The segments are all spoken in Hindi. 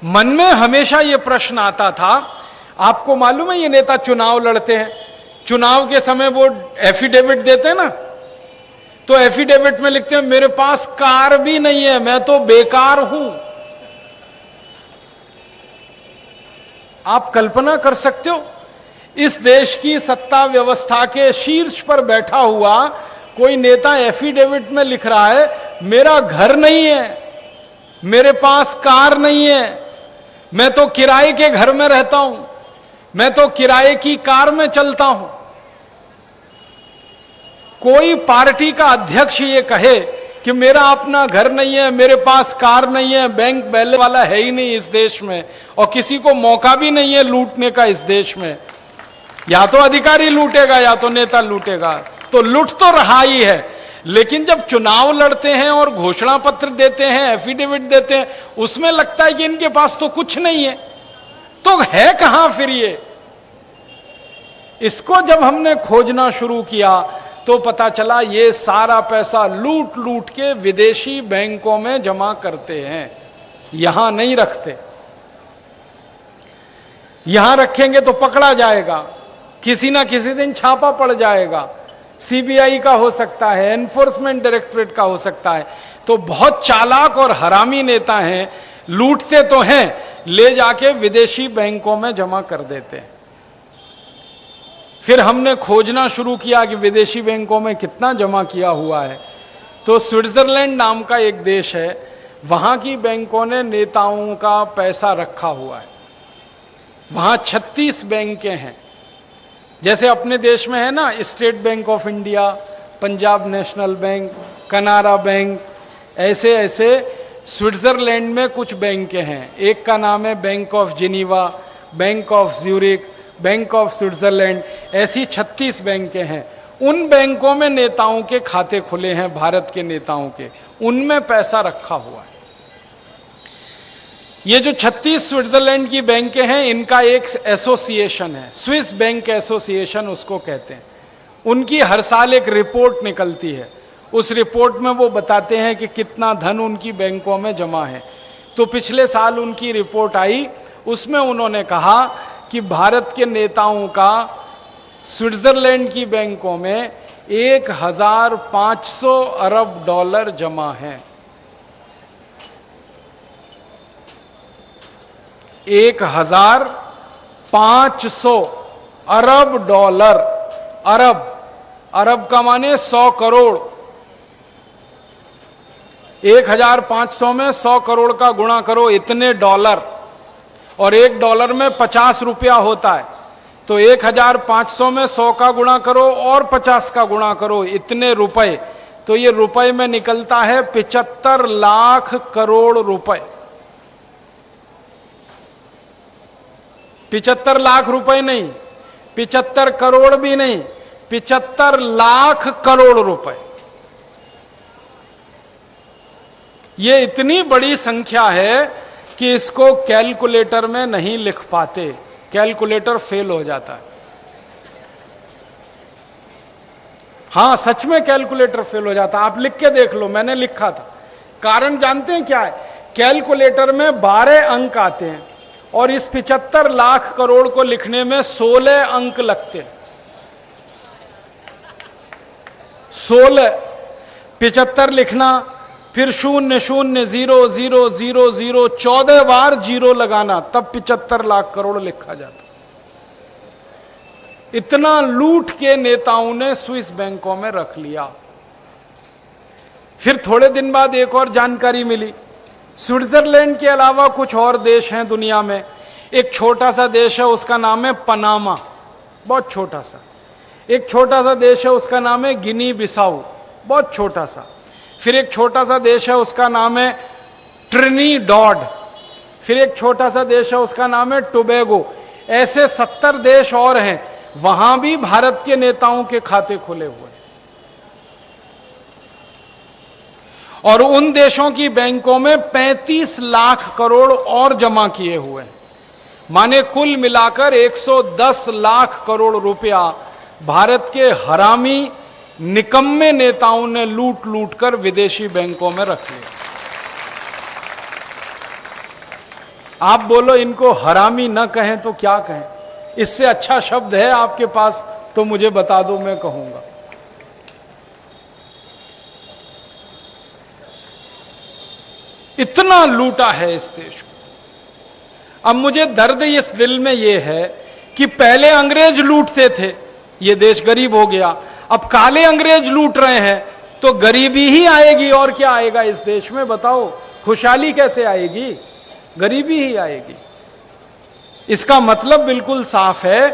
मन में हमेशा यह प्रश्न आता था, आपको मालूम है ये नेता चुनाव लड़ते हैं, चुनाव के समय वो एफिडेविट देते हैं ना, तो एफिडेविट में लिखते हैं मेरे पास कार भी नहीं है, मैं तो बेकार हूं। आप कल्पना कर सकते हो, इस देश की सत्ता व्यवस्था के शीर्ष पर बैठा हुआ कोई नेता एफिडेविट में लिख रहा है मेरा घर नहीं है, मेरे पास कार नहीं है, मैं तो किराए के घर में रहता हूं, मैं तो किराए की कार में चलता हूं। कोई पार्टी का अध्यक्ष ये कहे कि मेरा अपना घर नहीं है, मेरे पास कार नहीं है, बैंक बैलेंस वाला है ही नहीं इस देश में, और किसी को मौका भी नहीं है लूटने का इस देश में, या तो अधिकारी लूटेगा या तो नेता लूटेगा, तो लूट तो रहा ही है। लेकिन जब चुनाव लड़ते हैं और घोषणा पत्र देते हैं, एफिडेविट देते हैं, उसमें लगता है कि इनके पास तो कुछ नहीं है, तो है कहां फिर ये। इसको जब हमने खोजना शुरू किया तो पता चला ये सारा पैसा लूट लूट के विदेशी बैंकों में जमा करते हैं, यहां नहीं रखते। यहां रखेंगे तो पकड़ा जाएगा, किसी ना किसी दिन छापा पड़ जाएगा, सीबीआई का हो सकता है, एनफोर्समेंट डायरेक्टरेट का हो सकता है। तो बहुत चालाक और हरामी नेता हैं, लूटते तो हैं, ले जाके विदेशी बैंकों में जमा कर देते हैं। फिर हमने खोजना शुरू किया कि विदेशी बैंकों में कितना जमा किया हुआ है, तो स्विट्जरलैंड नाम का एक देश है, वहां की बैंकों ने नेताओं का पैसा रखा हुआ है। वहां 36 बैंकें हैं, जैसे अपने देश में है ना state bank of India, Punjab national bank, Canara bank, ऐसे ऐसे स्विट्जरलैंड में कुछ बैंकें हैं। एक का नाम है bank of Geneva, bank of Zurich, bank of Switzerland, ऐसी 36 बैंकें हैं। उन बैंकों में नेताओं के खाते खुले हैं, भारत के नेताओं के, उनमें पैसा रखा हुआ है। ये जो 36 स्विट्जरलैंड की बैंकें हैं, इनका एक एसोसिएशन है, स्विस बैंक एसोसिएशन उसको कहते हैं। उनकी हर साल एक रिपोर्ट निकलती है, उस रिपोर्ट में वो बताते हैं कि कितना धन उनकी बैंकों में जमा है। तो पिछले साल उनकी रिपोर्ट आई, उसमें उन्होंने कहा कि भारत के नेताओं का स्विट्जरलैंड की बैंकों में 1500 अरब डॉलर जमा है। 1500 अरब डॉलर, अरब, अरब का माने 100 करोड़, 1500 में 100 करोड़ का गुणा करो, इतने डॉलर, और एक डॉलर में 50 रुपया होता है, तो 1500 में 100 का गुणा करो और 50 का गुणा करो, इतने रुपए। तो ये रुपए में निकलता है 75 लाख करोड़ रुपए। 75 लाख रुपए नहीं, 75 करोड़ भी नहीं, 75 लाख करोड़ रुपए। ये इतनी बड़ी संख्या है कि इसको कैलकुलेटर में नहीं लिख पाते, कैलकुलेटर फेल हो जाता है। हां, सच में कैलकुलेटर फेल हो जाता है, आप लिख के देख लो, मैंने लिखा था। कारण जानते हैं क्या है? कैलकुलेटर में 12 अंक आते हैं और इस 75 लाख करोड़ को लिखने में 16 अंक लगते हैं। 16, 75 लिखना, फिर 0 0 0 0 0 0, 14 बार जीरो लगाना, तब 75 लाख करोड़ लिखा जाता। इतना लूट के नेताओं ने स्विस बैंकों में रख लिया। फिर थोड़े दिन बाद एक और जानकारी मिली, स्विट्जरलैंड के अलावा कुछ और देश हैं दुनिया में। एक छोटा सा देश है, उसका नाम है पनामा, बहुत छोटा सा। एक छोटा सा देश है, उसका नाम है गिनी बिसाऊ, बहुत छोटा सा। फिर एक छोटा सा देश है, उसका नाम है ट्रिनिडाद। फिर एक छोटा सा देश है, उसका नाम है टोबैगो। ऐसे 70 देश और हैं, वहां भी भारत के नेताओं के खाते खुले हुए हैं। और उन देशों की बैंकों में 35 लाख करोड़ और जमा किए हुए हैं। माने कुल मिलाकर 110 लाख करोड़ रुपया भारत के हरामी निकम्मे नेताओं ने लूट लूट कर विदेशी बैंकों में रख लिया। आप बोलो इनको हरामी न कहें तो क्या कहें? इससे अच्छा शब्द है आपके पास तो मुझे बता दो, मैं कहूंगा। इतना लूटा है इस देश को। अब मुझे दर्द इस दिल में यह है कि पहले अंग्रेज लूटते थे, ये देश गरीब हो गया। अब काले अंग्रेज लूट रहे हैं, तो गरीबी ही आएगी और क्या आएगा इस देश में? बताओ, खुशहाली कैसे आएगी? गरीबी ही आएगी। इसका मतलब बिल्कुल साफ है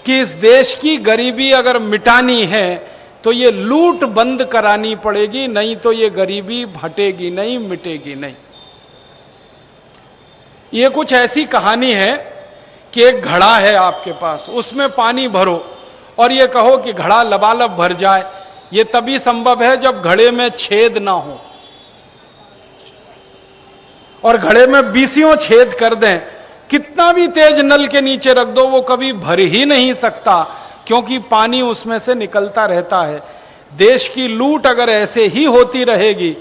कि इस देश की गरीबी अगर मिटानी है तो ये लूट बंद करानी पड़ेगी, नहीं तो ये गरीबी हटेगी नहीं, मिटेगी नहीं। ये कुछ ऐसी कहानी है कि एक घड़ा है आपके पास, उसमें पानी भरो और ये कहो कि घड़ा लबालब भर जाए। ये तभी संभव है जब घड़े में छेद ना हो, और घड़े में बीसियों छेद कर दें, कितना भी तेज नल के नीचे रख दो वो कभी भर ही नहीं सकता, क्योंकि पानी उसमें से निकलता रहता है। देश की लूट अगर ऐसे ही होती रहेगी,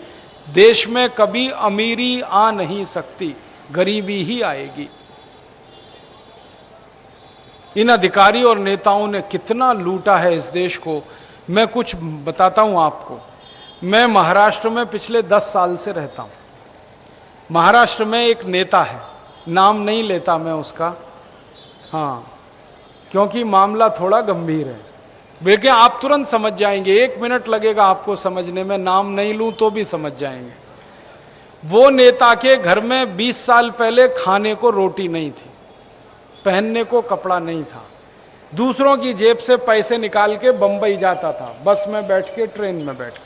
देश में कभी अमीरी आ नहीं सकती, गरीबी ही आएगी। इन अधिकारी और नेताओं ने कितना लूटा है इस देश को, मैं कुछ बताता हूं आपको। मैं महाराष्ट्र में पिछले 10 साल से रहता हूं। महाराष्ट्र में एक नेता है, नाम नहीं लेता मैं उसका, हाँ, क्योंकि मामला थोड़ा गंभीर है। देखिए, आप तुरंत समझ जाएंगे, 1 मिनट लगेगा आपको समझने में, नाम नहीं लूं तो भी समझ जाएंगे। वो नेता के घर में 20 साल पहले खाने को रोटी नहीं थी, पहनने को कपड़ा नहीं था, दूसरों की जेब से पैसे निकाल के बंबई जाता था, बस में बैठ के, ट्रेन में बैठ के।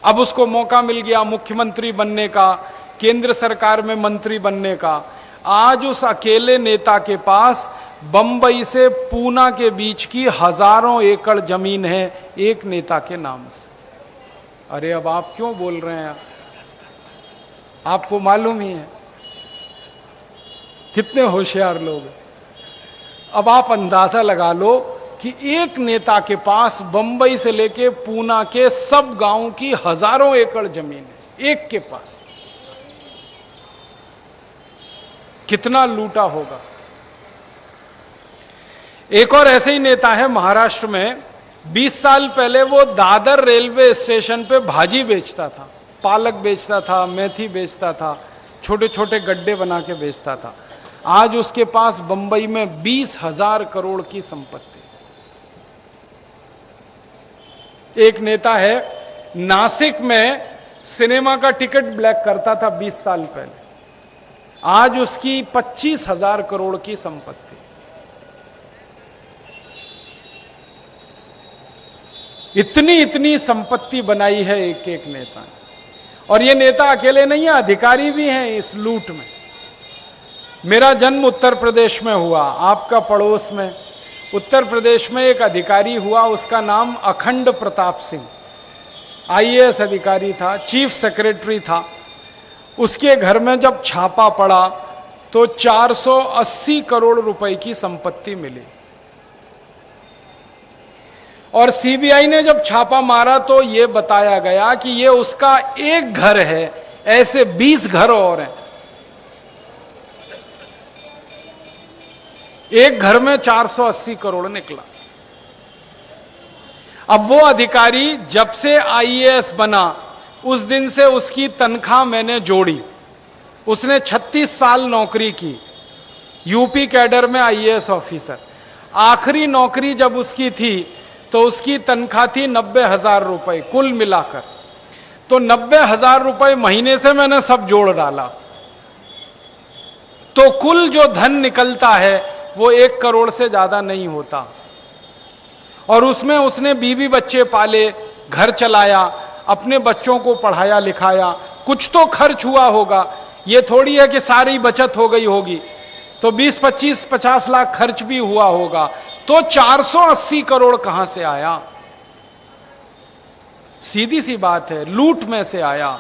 अब उसको मौका मिल गया मुख्यमंत्री बनने का, केंद्र सरकार में मंत्री बनने का। आज उस अकेले नेता के पास बंबई से पूना के बीच की हजारों एकड़ जमीन है, एक नेता के नाम से। अरे अब आप क्यों बोल रहे हैं? आपको मालूम ही है कितने होशियार लोग हैं। अब आप अंदाजा लगा लो कि एक नेता के पास बंबई से लेके पूना के सब गांव की हजारों एकड़ जमीन है, एक के पास। कितना लूटा होगा। एक और ऐसे ही नेता है महाराष्ट्र में, 20 साल पहले वो दादर रेलवे स्टेशन पे भाजी बेचता था, पालक बेचता था, मेथी बेचता था, छोटे छोटे गड्ढे बना के बेचता था। आज उसके पास बंबई में 20,000 करोड़ की संपत्ति। एक नेता है नासिक में, सिनेमा का टिकट ब्लैक करता था 20 साल पहले, आज उसकी 25,000 करोड़ की संपत्ति। इतनी इतनी संपत्ति बनाई है एक एक नेता ने। और ये नेता अकेले नहीं है, अधिकारी भी हैं इस लूट में। मेरा जन्म उत्तर प्रदेश में हुआ, आपका पड़ोस में उत्तर प्रदेश में एक अधिकारी हुआ, उसका नाम अखंड प्रताप सिंह, IAS अधिकारी था, चीफ सेक्रेटरी था। उसके घर में जब छापा पड़ा तो 480 करोड़ रुपए की संपत्ति मिली। और CBI ने जब छापा मारा तो यह बताया गया कि यह उसका एक घर है, ऐसे 20 घर और हैं। एक घर में 480 करोड़ निकला। अब वो अधिकारी जब से IAS बना, उस दिन से उसकी तनख्वाह मैंने जोड़ी। उसने 36 साल नौकरी की, यूपी कैडर में IAS ऑफिसर। आखिरी नौकरी जब उसकी थी तो उसकी तनख्वाह थी 90,000 रुपए कुल मिलाकर। तो 90,000 रुपए महीने से मैंने सब जोड़ डाला, तो कुल जो धन निकलता है वो 1 करोड़ से ज्यादा नहीं होता। और उसमें उसने बीवी बच्चे पाले, घर चलाया, अपने बच्चों को पढ़ाया लिखाया, कुछ तो खर्च हुआ होगा। ये थोड़ी है कि सारी बचत हो गई होगी, तो 20, 25, 50 लाख खर्च भी हुआ होगा। तो 480 करोड़ कहां से आया? सीधी सी बात है, लूट में से आया,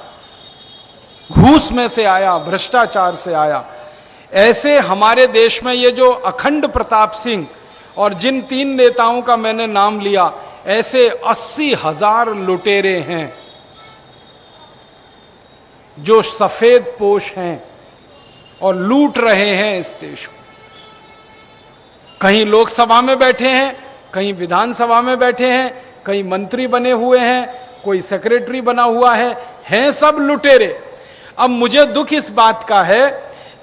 घूस में से आया, भ्रष्टाचार से आया। ऐसे हमारे देश में ये जो अखंड प्रताप सिंह और जिन 3 नेताओं का मैंने नाम लिया, ऐसे 80,000 लुटेरे हैं जो सफेद पोश हैं, और लूट रहे हैं इस देश को। कहीं लोकसभा में बैठे हैं, कहीं विधानसभा में बैठे हैं, कहीं मंत्री बने हुए हैं, कोई सेक्रेटरी बना हुआ है सब लुटेरे। अब मुझे दुख इस बात का है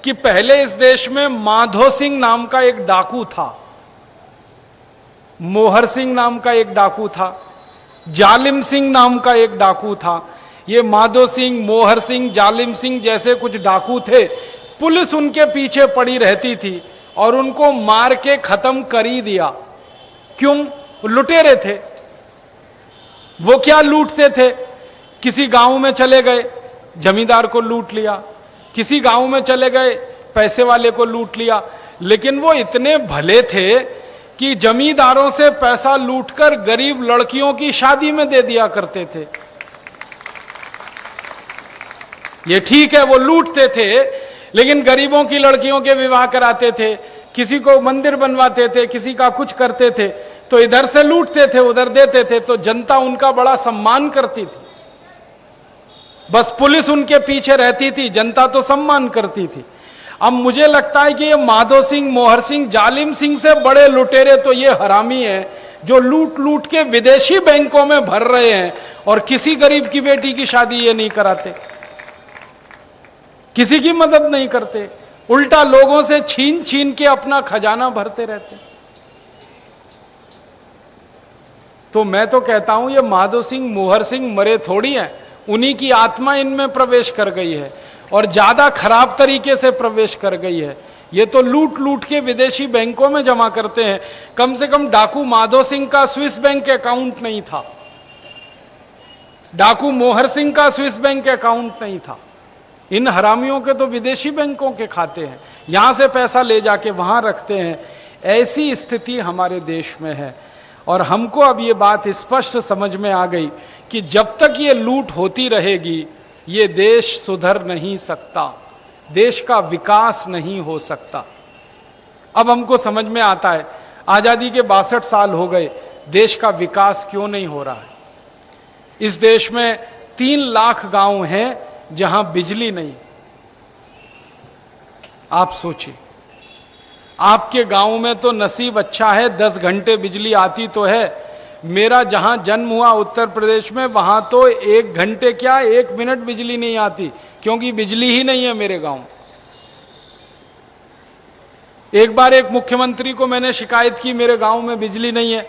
कि पहले इस देश में माधो सिंह नाम का एक डाकू था, मोहर सिंह नाम का एक डाकू था, जालिम सिंह नाम का एक डाकू था। ये माधो सिंह, मोहर सिंह, जालिम सिंह जैसे कुछ डाकू थे। पुलिस उनके पीछे पड़ी रहती थी और उनको मार के खत्म कर ही दिया। क्यों? लुटेरे थे। वो क्या लूटते थे? किसी गांव में चले गए, जमींदार को लूट लिया, किसी गांव में चले गए, पैसे वाले को लूट लिया। लेकिन वो इतने भले थे कि जमींदारों से पैसा लूटकर गरीब लड़कियों की शादी में दे दिया करते थे। ये ठीक है, वो लूटते थे, लेकिन गरीबों की लड़कियों के विवाह कराते थे, किसी को मंदिर बनवाते थे, किसी का कुछ करते थे। तो इधर से लूटते थे, उधर देते थे, तो जनता उनका बड़ा सम्मान करती थी। बस पुलिस उनके पीछे रहती थी, जनता तो सम्मान करती थी। अब मुझे लगता है कि ये माधो सिंह, मोहर सिंह, जालिम सिंह से बड़े लुटेरे तो ये हरामी हैं जो लूट लूट के विदेशी बैंकों में भर रहे हैं और किसी गरीब की बेटी की शादी ये नहीं कराते, किसी की मदद नहीं करते, उल्टा लोगों से छीन छीन के अपना खजाना भरते रहते। तो मैं तो कहता हूं ये माधो सिंह, मोहर सिंह मरे थोड़ी हैं, उन्हीं की आत्मा इनमें प्रवेश कर गई है और ज्यादा खराब तरीके से प्रवेश कर गई है। ये तो लूट लूट के विदेशी बैंकों में जमा करते हैं। कम से कम डाकू माधो सिंह का स्विस बैंक अकाउंट नहीं था, डाकू मोहर सिंह का स्विस बैंक अकाउंट नहीं था। इन हरामियों के तो विदेशी बैंकों के खाते हैं, यहां से पैसा ले जाके वहां रखते हैं। ऐसी स्थिति हमारे देश में है और हमको अब ये बात स्पष्ट समझ में आ गई कि जब तक ये लूट होती रहेगी ये देश सुधर नहीं सकता, देश का विकास नहीं हो सकता। अब हमको समझ में आता है आजादी के 62 साल हो गए, देश का विकास क्यों नहीं हो रहा है। इस देश में 3 लाख गांव हैं जहां बिजली नहीं। आप सोचिए, आपके गांव में तो नसीब अच्छा है, 10 घंटे बिजली आती तो है। मेरा जहां जन्म हुआ उत्तर प्रदेश में, वहां तो 1 घंटे क्या 1 मिनट बिजली नहीं आती, क्योंकि बिजली ही नहीं है मेरे गांव। एक बार एक मुख्यमंत्री को मैंने शिकायत की मेरे गांव में बिजली नहीं है,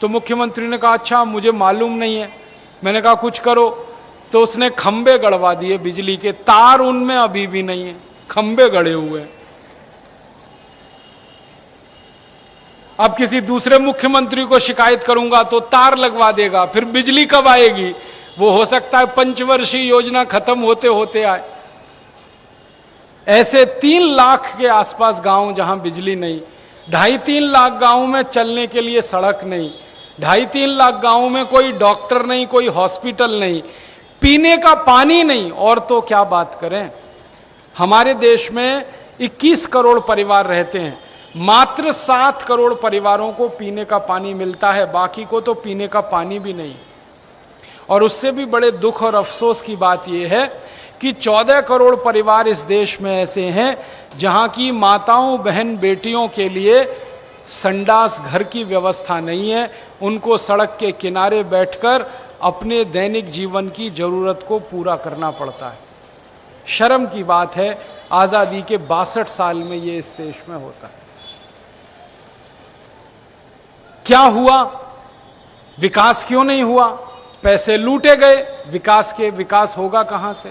तो मुख्यमंत्री ने कहा अच्छा मुझे मालूम नहीं है। मैंने कहा कुछ करो, तो उसने खंबे गड़वा दिए बिजली के, तार उनमें अभी भी नहीं है, खंबे गड़े हुए हैं। अब किसी दूसरे मुख्यमंत्री को शिकायत करूंगा तो तार लगवा देगा, फिर बिजली कब आएगी? वो हो सकता है पंचवर्षीय योजना खत्म होते होते आए। ऐसे 3 लाख के आसपास गांव जहां बिजली नहीं, 2.5-3 लाख गांव में चलने के लिए सड़क नहीं, 2.5-3 लाख गांव में कोई डॉक्टर नहीं, कोई हॉस्पिटल नहीं, पीने का पानी नहीं, और तो क्या बात करें। हमारे देश में 21 करोड़ परिवार रहते हैं, मात्र 7 करोड़ परिवारों को पीने का पानी मिलता है, बाकी को तो पीने का पानी भी नहीं। और उससे भी बड़े दुख और अफसोस की बात यह है कि 14 करोड़ परिवार इस देश में ऐसे हैं जहां की माताओं, बहन, बेटियों के लिए संडास घर की व्यवस्था नहीं है। उनको सड़क के किनारे बैठकर अपने दैनिक जीवन की जरूरत को पूरा करना पड़ता है। शर्म की बात है, आजादी के 62 साल में ये इस देश में होता है। क्या हुआ? विकास क्यों नहीं हुआ? पैसे लूटे गए, विकास होगा कहां से?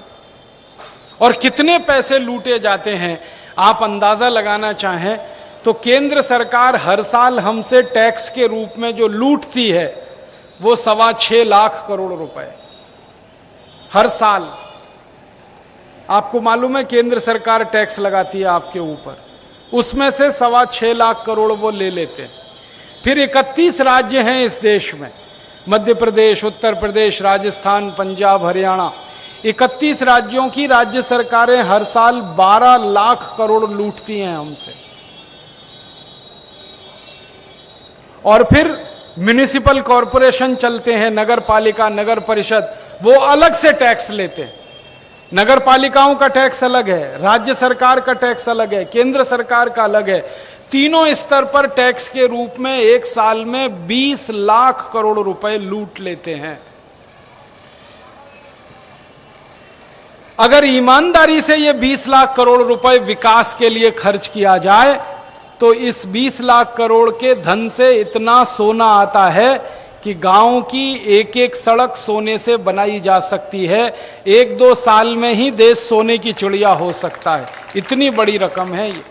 और कितने पैसे लूटे जाते हैं आप अंदाजा लगाना चाहें तो केंद्र सरकार हर साल हमसे टैक्स के रूप में जो लूटती है वो 6.25 लाख करोड़ रुपए हर साल। आपको मालूम है केंद्र सरकार टैक्स लगाती है आपके ऊपर, उसमें से 6.25 लाख करोड़ वो ले लेते हैं। फिर 31 राज्य हैं इस देश में, मध्य प्रदेश, उत्तर प्रदेश, राजस्थान, पंजाब, हरियाणा, 31 राज्यों की राज्य सरकारें हर साल 12 लाख करोड़ लूटती हैं हमसे। और फिर म्युनिसिपल कॉरपोरेशन चलते हैं, नगर पालिका, नगर परिषद, वो अलग से टैक्स लेते हैं। नगर पालिकाओं का टैक्स अलग है, राज्य सरकार का टैक्स अलग है, केंद्र सरकार का अलग है। तीनों स्तर पर टैक्स के रूप में एक साल में 20 लाख करोड़ रुपए लूट लेते हैं। अगर ईमानदारी से ये 20 लाख करोड़ रुपए विकास के लिए खर्च किया जाए तो इस 20 लाख करोड़ के धन से इतना सोना आता है कि गांव की एक एक सड़क सोने से बनाई जा सकती है। 1-2 साल में ही देश सोने की चिड़िया हो सकता है, इतनी बड़ी रकम है ये।